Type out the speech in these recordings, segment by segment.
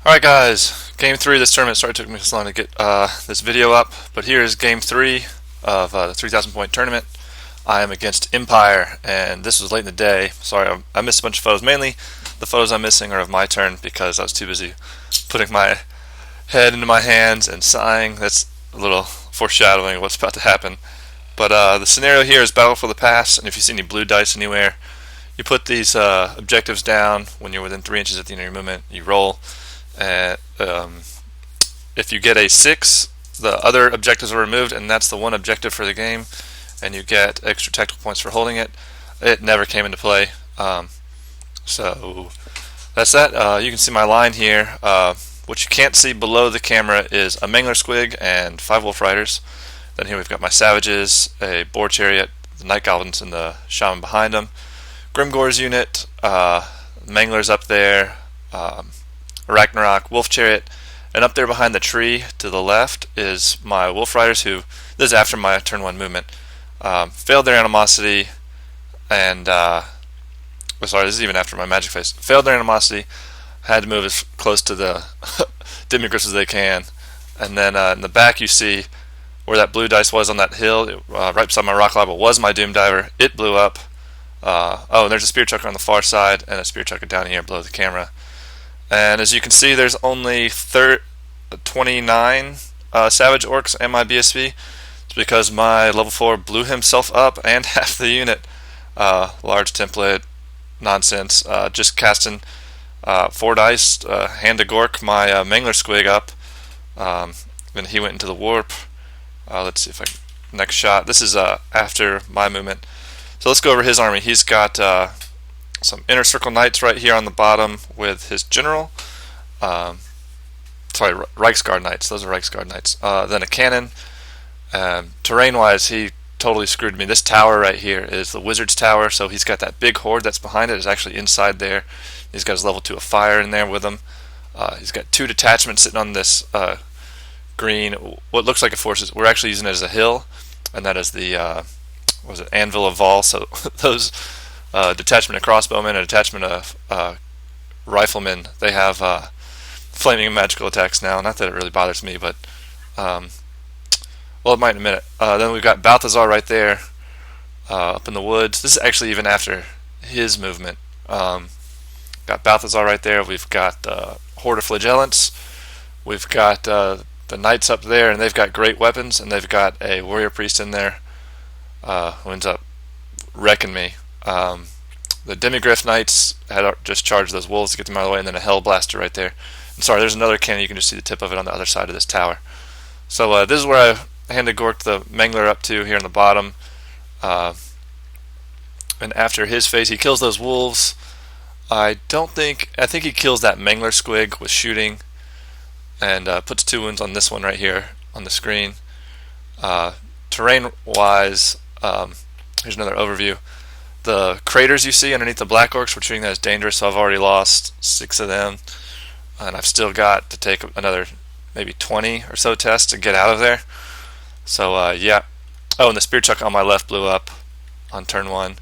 Alright guys, game 3 of this tournament. Sorry it took me so long to get this video up, but here is game 3 of the 3,000 point tournament. I am against Empire, and this was late in the day. Sorry, I missed a bunch of photos. Mainly the photos I'm missing are of my turn because I was too busy putting my head into my hands and sighing. That's a little foreshadowing of what's about to happen. But the scenario here is Battle for the Pass, and if you see any blue dice anywhere, you put these objectives down when you're within 3 inches at the end of your movement. You roll. And if you get a 6, the other objectives are removed, and that's the one objective for the game, and you get extra tactical points for holding it. It never came into play. So that's that. You can see my line here. What you can't see below the camera is a Mangler Squig and 5 Wolf Riders. Then here we've got my Savages, a Boar Chariot, the Night Goblins, and the Shaman behind them. Grimgore's unit, Mangler's up there, Ragnarok, Wolf Chariot, and up there behind the tree to the left is my Wolf Riders, who, this is after my turn 1 movement, failed their animosity, and, sorry, this is even after my magic phase, failed their animosity, had to move as close to the Demigryphs as they can, and then in the back you see where that blue dice was on that hill, right beside my Rock Lava was my Doom Diver. It blew up. And there's a Spear Chucker on the far side, and a Spear Chucker down here below the camera. And as you can see, there's only 29 Savage Orcs and my BSB. It's because my level 4 blew himself up and half the unit. Large template nonsense. Just casting 4 dice, hand to Gork my Mangler Squig up. Then he went into the warp. Let's see if I can. Next shot. This is after my movement. So let's go over his army. He's got some Inner Circle Knights right here on the bottom with his general. Sorry, Reiksguard Knights. Those are Reiksguard Knights. Then a cannon. Terrain-wise, he totally screwed me. This tower right here is the Wizard's Tower, so he's got that big horde that's behind it. It's actually inside there. He's got his level 2 of fire in there with him. He's got 2 detachments sitting on this green, what looks like a fortress. We're actually using it as a hill, and that is the Anvil of Vol. So those detachment of crossbowmen and a detachment of riflemen, they have flaming and magical attacks now. Not that it really bothers me, but well, it might in a minute. Then we've got Balthazar right there, up in the woods. This is actually even after his movement. Got Balthazar right there. We've got Horde of Flagellants. We've got the Knights up there, and they've got great weapons, and they've got a Warrior Priest in there who ends up wrecking me. The Demigryph Knights had just charged those wolves to get them out of the way, and then a Hell Blaster right there. And sorry, there's another cannon. You can just see the tip of it on the other side of this tower. So this is where I handed Gork the Mangler up to here on the bottom. And after his phase, he kills those wolves. I think he kills that Mangler Squig with shooting, and puts 2 wounds on this one right here on the screen. Terrain-wise, here's another overview. The craters you see underneath the Black Orcs, we're treating that as dangerous, so I've already lost 6 of them, and I've still got to take another maybe 20 or so tests to get out of there. So yeah. Oh, and the Spear Chuck on my left blew up on turn 1.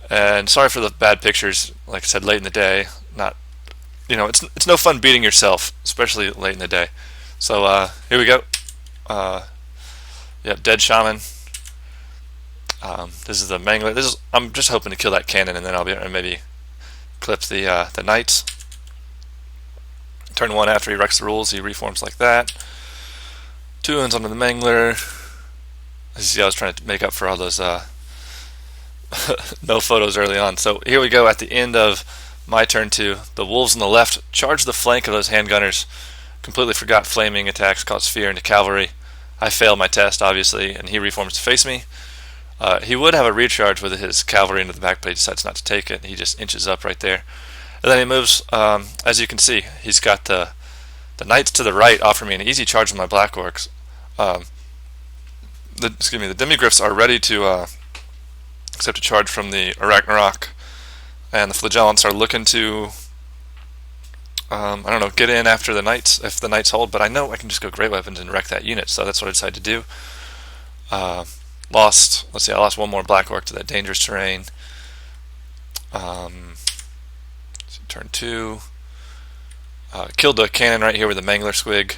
And sorry for the bad pictures. Like I said, late in the day. Not, it's no fun beating yourself, especially late in the day. So here we go. Yep, Dead Shaman. This is the Mangler. I'm just hoping to kill that cannon, and then I'll be able to maybe clip the Knights. Turn 1 after he wrecks the rules, he reforms like that. 2 wounds onto the Mangler. As you see, I was trying to make up for all those no photos early on. So here we go at the end of my turn 2. The wolves on the left charge the flank of those handgunners. Completely forgot flaming attacks cause fear into cavalry. I fail my test, obviously, and he reforms to face me. He would have a recharge with his cavalry into the back, but he decides not to take it. He just inches up right there. And then he moves, as you can see, he's got the Knights to the right offer me an easy charge with my Black Orcs. The Demigryphs are ready to accept a charge from the Ragnarok, and the Flagellants are looking to, get in after the Knights, if the Knights hold, but I know I can just go Great Weapons and wreck that unit, so that's what I decided to do. I lost 1 more Black Orc to that dangerous terrain. Turn 2. Killed the cannon right here with the Mangler Squig,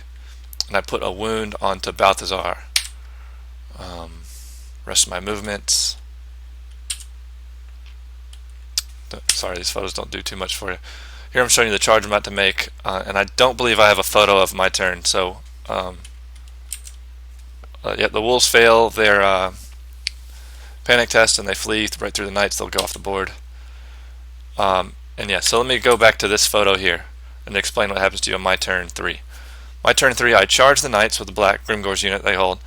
and I put a wound onto Balthazar. Rest of my movements. Sorry, these photos don't do too much for you. Here I'm showing you the charge I'm about to make, and I don't believe I have a photo of my turn. So, yeah, the wolves fail their panic test and they flee right through the knights. They'll go off the board. And yeah, so let me go back to this photo here and explain what happens to you on my turn 3. My turn 3, I charge the knights with the black Grimgor's unit they hold,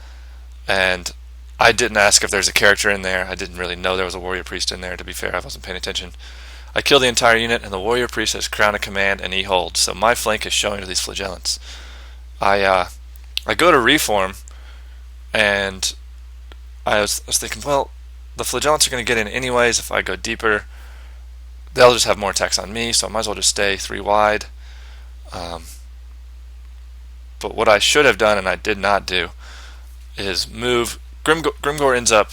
and I didn't ask if there's a character in there. I didn't really know there was a warrior priest in there, to be fair. I wasn't paying attention. I kill the entire unit, and the warrior priest has crown of command, and he holds. So my flank is showing to these flagellants. I go to reform, and I was thinking, well, the flagellants are going to get in anyways. If I go deeper, they'll just have more attacks on me, so I might as well just stay 3 wide. But what I should have done, and I did not do, is move. Grimgor ends up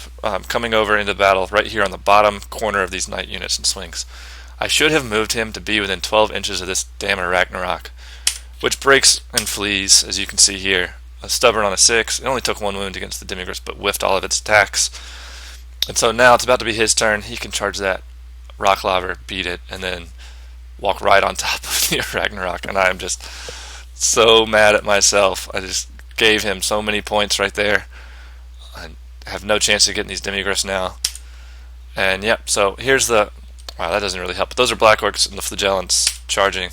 coming over into battle right here on the bottom corner of these knight units and swings. I should have moved him to be within 12 inches of this damn Ragnarok, which breaks and flees, as you can see here. A stubborn on a 6. It only took 1 wound against the Demigris, but whiffed all of its attacks. And so now it's about to be his turn. He can charge that rock lava, beat it, and then walk right on top of the Ragnarok. And I am just so mad at myself. I just gave him so many points right there. I have no chance of getting these Demigris now. And yep, so here's the... Wow, that doesn't really help. But those are Black Orcs and the Flagellants charging.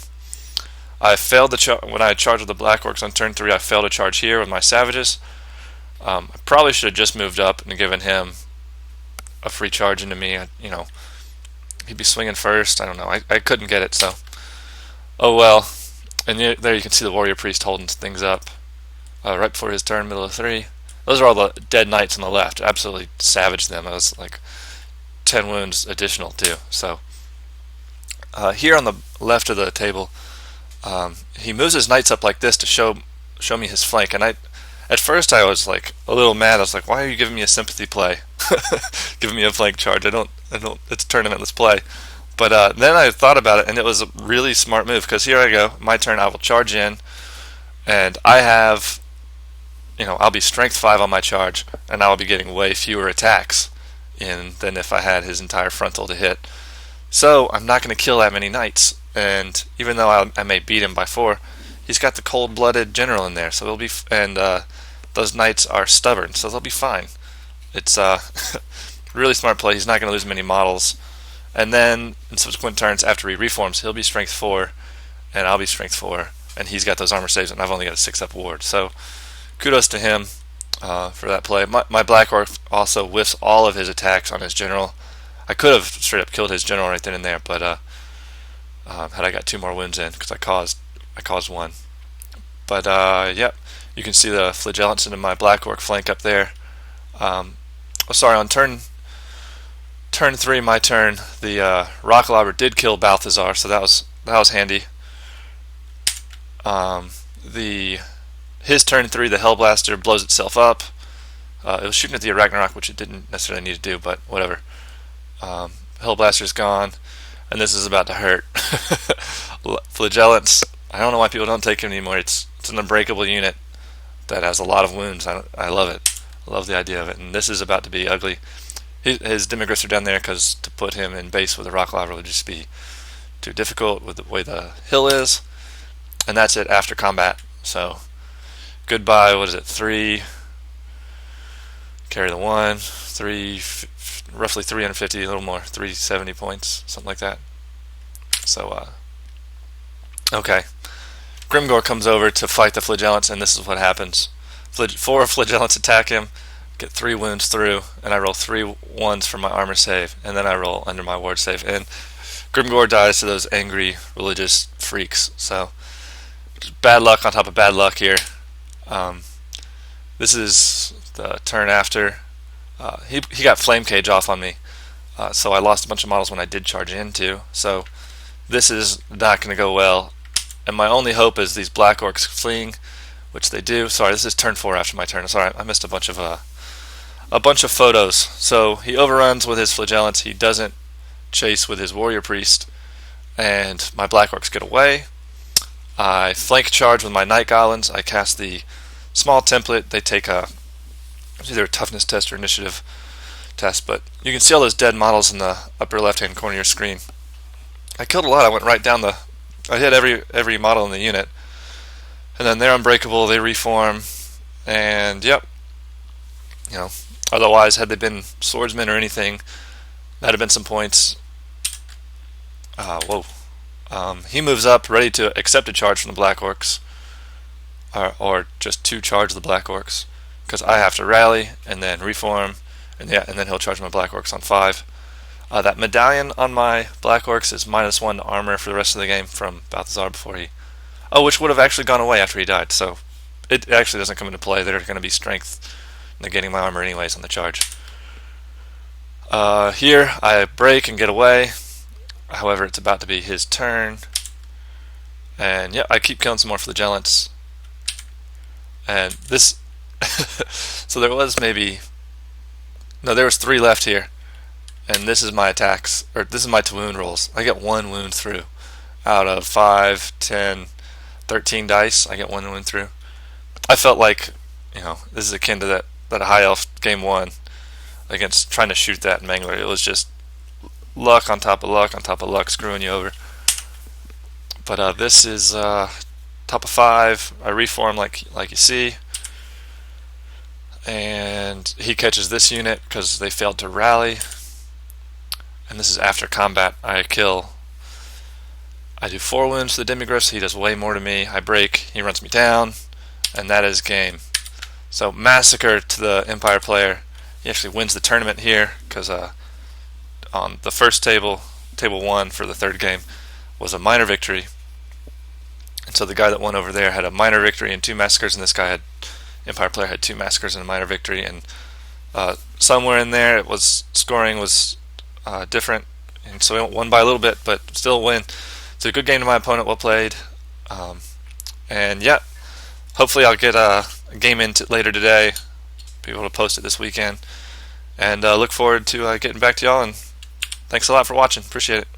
I failed to when I charged with the Black Orcs on turn 3, I failed to charge here with my Savages. I probably should have just moved up and given him a free charge into me. You know, he'd be swinging first. I don't know. I couldn't get it, so... Oh well. And there you can see the Warrior Priest holding things up right before his turn, middle of 3. Those are all the dead knights on the left. Absolutely savaged them. I was like 10 wounds additional too. So here on the left of the table, he moves his knights up like this to show me his flank. And at first I was like a little mad. I was like, why are you giving me a sympathy play? Giving me a flank charge. I don't. It's a tournament. Let's play. But then I thought about it, and it was a really smart move, because here I go. My turn. I will charge in, and I have, I'll be strength 5 on my charge, and I will be getting way fewer attacks in than if I had his entire frontal to hit. So I'm not going to kill that many knights, and even though I may beat him by 4, he's got the cold-blooded general in there, so they'll be those knights are stubborn, so they'll be fine. It's really smart play. He's not going to lose many models, and then in subsequent turns after he reforms, he'll be strength 4, and I'll be strength 4, and he's got those armor saves, and I've only got a 6-up ward. So kudos to him for that play. My Black Orc also whiffs all of his attacks on his general. I could have straight up killed his general right then and there, but had I got 2 more wounds in, because I caused 1. But yep, you can see the Flagellants into my Black Orc flank up there. On turn 3, my turn, the Rock Lobber did kill Balthazar, so that was handy. His turn 3, the Hellblaster blows itself up. It was shooting at the Ragnarok, which it didn't necessarily need to do, but whatever. Hellblaster's gone, and this is about to hurt. Flagellants, I don't know why people don't take him anymore. It's an unbreakable unit that has a lot of wounds. I love it. I love the idea of it, and this is about to be ugly. His Demigris are down there because to put him in base with a Rock Lava would just be too difficult with the way the hill is, and that's it after combat. So goodbye. What is it? 3. Carry the 1. 3. Roughly 350, a little more, 370 points, something like that. So okay. Grimgor comes over to fight the Flagellants, and this is what happens. 4 Flagellants attack him, get 3 wounds through, and I roll 3 1s for my armor save, and then I roll under my ward save, and Grimgor dies to those angry religious freaks. So bad luck on top of bad luck here. This is the turn after. He got Flame Cage off on me, so I lost a bunch of models when I did charge into. So this is not going to go well, and my only hope is these Black Orcs fleeing, which they do. Sorry, this is turn 4 after my turn. Sorry, I missed a bunch of photos. So he overruns with his Flagellants. He doesn't chase with his Warrior Priest, and my Black Orcs get away. I flank charge with my Night Goblins. I cast the small template. They take it's either a toughness test or initiative test, but you can see all those dead models in the upper left-hand corner of your screen. I killed a lot. I went right down I hit every model in the unit, and then they're unbreakable. They reform, and yep, Otherwise, had they been swordsmen or anything, that'd have been some points. Whoa. He moves up, ready to accept a charge from the Black Orcs, or just to charge the Black Orcs, because I have to rally and then reform, and then he'll charge my Black Orcs on 5. That medallion on my Black Orcs is -1 to armor for the rest of the game from Balthazar before he... which would have actually gone away after he died, so it actually doesn't come into play. They're going to be strength negating my armor anyways on the charge. Here, I break and get away. However, it's about to be his turn. And yeah, I keep killing some more flagellants. And this... so there was maybe... No, there was 3 left here. And this is my attacks, or this is my to wound rolls. I get 1 wound through. Out of 5, 10, 13 dice, I get 1 wound through. I felt like, this is akin to that high elf game 1 against trying to shoot that Mangler. It was just luck on top of luck on top of luck screwing you over. But this is top of 5. I reform like you see. And he catches this unit because they failed to rally. And this is after combat. I do 4 wounds to the Demigryphs. He does way more to me. I break. He runs me down. And that is game. So massacre to the Empire player. He actually wins the tournament here because on the first table 1 for the 3rd game, was a minor victory. And so the guy that won over there had a minor victory and 2 massacres, and this guy Empire player had 2 massacres and a minor victory. And somewhere in there, scoring was different, and so he won by a little bit, but still a win. It's a good game to my opponent, well played. And yeah, hopefully I'll get a game in later today, be able to post it this weekend, and look forward to getting back to y'all, and thanks a lot for watching. Appreciate it.